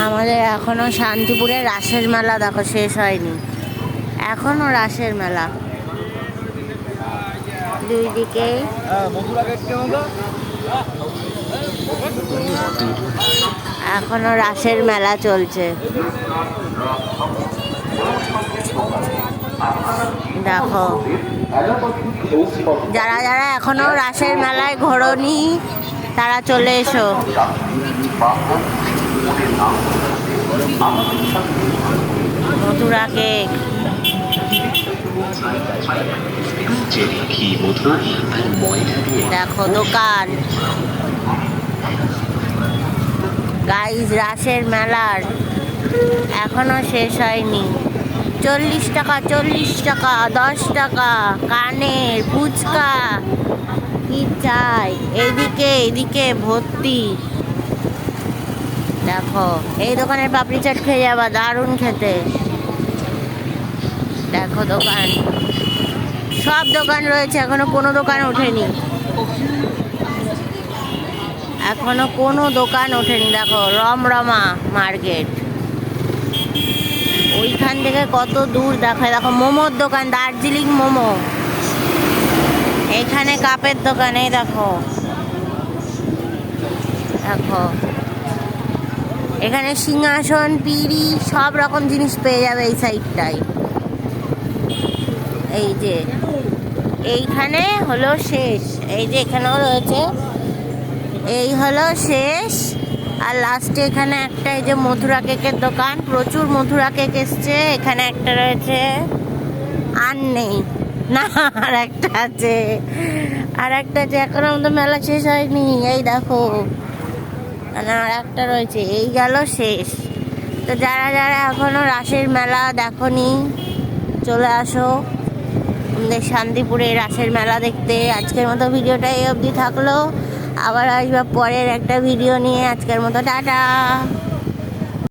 আমাদের এখনো শান্তিপুরে রাসের মেলা দেখো শেষ হয়নি, এখনো রাসের মেলা দুই দিকে। এখনো রাসের মেলা চলছে দেখো। যারা যারা এখনো রাসের মেলায় ঘোরোনি তারা চলে এসো। মথুরা কেক দেখো দোকান। গাইজ রাসের মেলার এখনো শেষ হয়নি। 40 টাকা 40 টাকা 10 টাকা কানের ফুচকা কি চাই। এদিকে এদিকে ভর্তি দেখো। এই দোকানের পাপড়ি চাট খেয়ে যাবা, দারুণ খেতে। দেখো দোকান, সব দোকান রয়েছে, এখনো কোনো দোকান ওঠেনি, এখনো কোনো দোকান ওঠেনি। দেখো রমরমা মার্কেট, ওইখান থেকে কত দূর দেখো। দেখো মোমোর দোকান, দার্জিলিং মোমো। এখানে কাপের দোকান, এই দেখো দেখো। এখানে সিংহাসন পিঁড়ি সব রকম জিনিস পেয়ে যাবে এই সাইডটায়। এই যে এইখানে হলো শেষ, এই যে এখানেও রয়েছে, এই হলো শেষ। আর লাস্টে এখানে একটা এই যে মথুরা কেকের দোকান, প্রচুর মথুরা কেক এসছে। এখানে একটা রয়েছে, আর নেই না, আর একটা আছে, আর একটা আছে। এখন আমাদের মেলা শেষ হয়নি, এই দেখো আর একটা রয়েছে। এই গেল শেষ। তো যারা যারা এখনো রাসের মেলা দেখোনি চলে আসো আমাদের শান্তিপুরে রাসের মেলা দেখতে। আজকের মতো ভিডিওটা এই অবধি থাকলো, আবার আসবে পরের একটা ভিডিও নিয়ে। আজকের মতো টাটা।